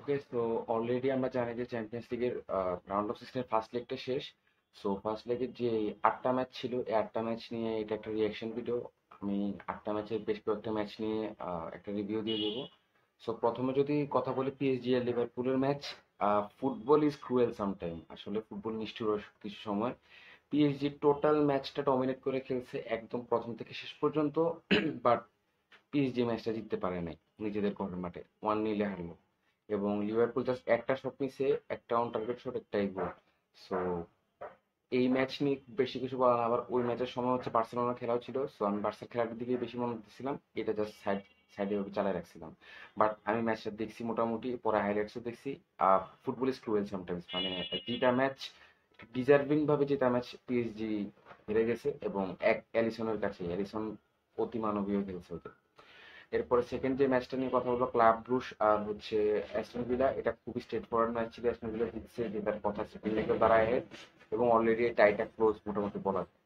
ওকে, so already আমরা জানি যে চ্যাম্পিয়ন্স লিগের রাউন্ড অফ সিক্সটিনের ফার্স্ট লেগটা শেষ। সো ফার্স্ট লেগের যে 8টা ম্যাচ ছিল, এই 8টা ম্যাচ নিয়ে এটা একটা রিয়াকশন ভিডিও। আমি 8টা ম্যাচের বেশ কয়েকটা ম্যাচ নিয়ে একটা রিভিউ দিয়ে দেবো। সো প্রথমে যদি কথা বলি পিএসজি আর লিভারপুলের match, football is cruel sometime. আসলে ফুটবল নিষ্ঠুর কিছু সময়। পিএসজি টোটাল ম্যাচটা ডমিনেট করে খেলছে একদম প্রথম থেকে শেষ পর্যন্ত, বাট পিএসজি ম্যাচটা জিততে পারে নাই। নিজেদের ঘরের মাঠে 1-0 হারলো এবং লিভারপুল জাস্ট একটা শট নিছে, একটা অন টার্গেট শট, একটাই গোল। সো এই ম্যাচ নিয়ে খুব বেশি কিছু বলা না। আবার ওই ম্যাচের সময় হচ্ছে বার্সেলোনা খেলাও ছিল, সো আমি বার্সার খেলাটার দিকে বেশি মনে দিচ্ছিলাম, এটা জাস্ট সাইডে ভাবে চালায় রাখছিলাম। বাট আমি ম্যাচটা দেখছি মোটামুটি, পরে হাইলাইটসও দেখছি। ফুটবল ইজ ক্রুয়েল সামটাইমস, মানে যেটা ম্যাচ ডিজার্ভিং ভাবে যেটা ম্যাচ পিএসজি হেরে গেছে, এবং এক অ্যালিসনের কাছে অ্যালিসন অতি মানবীয় খেলছে ওদের। এরপরে সেকেন্ড যে ম্যাচটা নিয়ে কথা বলবো, ক্লাব ব্রুশ আর হচ্ছে অ্যাস্টন ভিলা, এটা খুবই স্ট্রেট ফরওয়ার্ড ম্যাচ ছিল। অ্যাস্টন ভিলা জিতছে, জেতার কথা, সেকেন্ড লেগে দাঁড়ায় ahead, এবং অলরেডি টাইটা ক্লোজ মোটামুটি বলা যায়।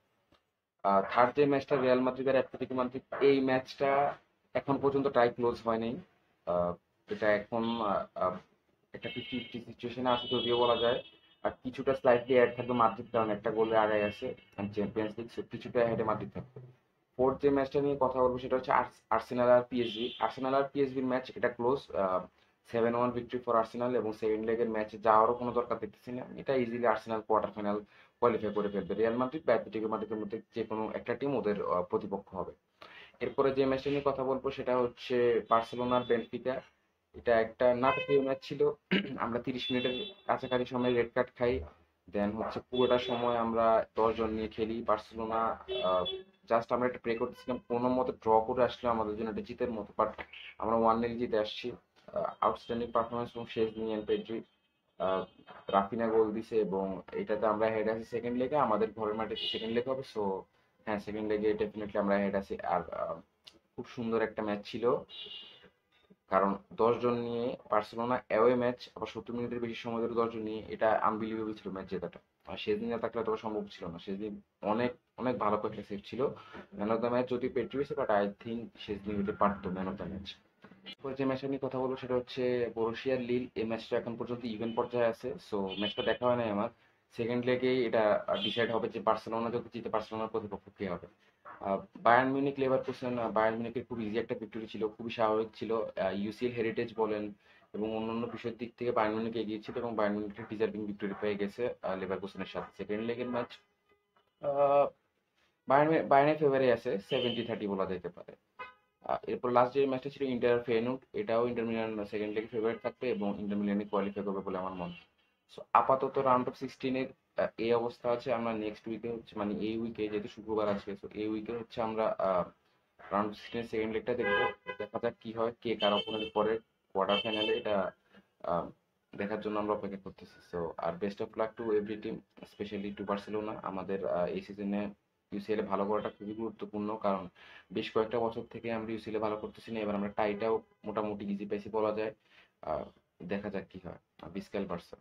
থার্ড যে ম্যাচটা রিয়াল মাদ্রিদ আর অ্যাটলেটিকো মাদ্রিদ, এই ম্যাচটা এখন পর্যন্ত টাই ক্লোজ হয়নি। আহ, এটা এখন আহ, একটা 50-50 সিচুয়েশনে আছে যদিও বলা যায়। আর কিছুটা স্লাইটলি অ্যাড থাকবে মাদ্রিদ, কারণ একটা গোলে আগায় আছে চ্যাম্পিয়ন্স লিগ, কিছুটা হেডে মাদ্রিদ থাকবে। ফোর্থ যে ম্যাচটা নিয়ে কথা বলবো সেটা হচ্ছে আর্সেনাল আর পিএসজি। আর্সেনাল আর পিএসজির ম্যাচ, এটা ক্লোজ। 7-1 ভিক্টরি ফর আর্সেনাল, এবং সেকেন্ড লেগের ম্যাচে যাওয়ারও কোনো দরকার দেখতেছি না। এটা easily Arsenal quarter final qualify করে ফেলবে। রিয়াল মাদ্রিদ বা অ্যাটলেটিকো মাদ্রিদের মধ্যে যে কোনো একটা টিম ওদের প্রতিপক্ষ হবে। এরপরে যে ম্যাচটা নিয়ে কথা বলবো সেটা হচ্ছে বার্সেলোনার বেনফিকা। এটা একটা নাটকীয় ম্যাচ ছিল। আমরা 30 মিনিটের কাছাকাছি সময় রেড কার্ড খাই। দেন হচ্ছে পুরোটা সময় আমরা 10 জন নিয়ে খেলি। বার্সেলোনা জাস্ট আমরা একটা প্রে করতেছিলাম কোনো মতে ড্র করে আসলে আমাদের জন্য এটা জিতের মতো, বাট আমরা 1-0 জিতে আসছি। আউটস্ট্যান্ডিং পারফরমেন্স এবং শেষ দিন পেড্রি, আহ, রাফিনা গোল দিছে, এবং এটাতে আমরা হেড আছি সেকেন্ড লেগে। আমাদের ঘরের মাঠে সেকেন্ড লেগ হবে, সো হ্যাঁ, সেকেন্ড লেগে ডেফিনেটলি আমরা হেড আছি। আর খুব সুন্দর একটা ম্যাচ ছিল, কারণ 10 জন নিয়ে বার্সেলোনা অ্যাওয়ে ম্যাচ, আবার 70 মিনিটের বেশি সময় ধরে 10 জন নিয়ে, এটা আনবিলিভেবল ছিল ম্যাচ জেতাটা। আর সেদিন না থাকলে তো সম্ভব ছিল না। সেদিন অনেক অনেক ভালো কয়েকটা সেট ছিল। ম্যান অফ দ্য ম্যাচ যদি পেট্রি হয়েছে, বাট আই থিঙ্ক সেদিন হতে পারতো ম্যান অফ দ্য ম্যাচ। এরপরে যে ম্যাচটা নিয়ে কথা বলবো সেটা হচ্ছে বরুশিয়ার লিল। এই ম্যাচটা এখন পর্যন্ত ইভেন পর্যায়ে আছে, সো ম্যাচটা দেখা হয় নাই আমার। সেকেন্ড লেগেই এটা ডিসাইড হবে যে বার্সেলোনা যদি জিতে, বার্সেলোনার প্রতিপক্ষ কে হবে। বায়ার্ন মিউনিক লেভারকুসেন, বায়ার্ন মিউনিকের খুব ইজি একটা ভিক্টরি ছিল, খুবই স্বাভাবিক ছিল। ইউসিএল হেরিটেজ বলেন এবং অন্যান্য বিষয়ের দিক থেকে বায়ার্ন মিউনিক এগিয়ে ছিল, এবং বায়ার্ন মিউনিক একটা ডিজার্ভিং ভিক্টরি পেয়ে গেছে লেভারকুসেনের সাথে। সেকেন্ড লেগের ম্যাচ বায়ার্নের ফেভারে আছে, 70-30 বলা যেতে পারে। এরপর লাস্ট যে ম্যাচটা ছিল ইন্টার ফেনুট, এটাও ইন্টার মিলান সেকেন্ড লেগে ফেভারিট থাকবে, এবং ইন্টার মিলানই কোয়ালিফাই করবে বলে আমার মনে হয়। সো আপাতত রাউন্ড অফ সিক্সটিনের এই অবস্থা আছে। আমরা নেক্সট উইকে হচ্ছে, মানে এই উইকে যেহেতু শুক্রবার আছে, তো এই উইকে হচ্ছে আমরা রাউন্ড অফ সিক্সটিনের সেকেন্ড লেগটা দেখবো। দেখা যাক কি হয়, কে কার অপোনেন্ট পরে কোয়ার্টার ফাইনালে, এটা আহ, দেখার জন্য আমরা অপেক্ষা করতেছি। সো আর best of luck to every team, specially to Barcelona. আমাদের এই সিজনে ইউসিএল এ ভালো করাটা খুবই গুরুত্বপূর্ণ, কারণ বেশ কয়েকটা বছর থেকে আমরা ইউসিএল এ ভালো করতেছি না। এবার আমরা টাইটাও মোটামুটি ইজি পাইছি বলা যায়। আহ, দেখা যাক কি হয়। বিস্কেল বার্সা।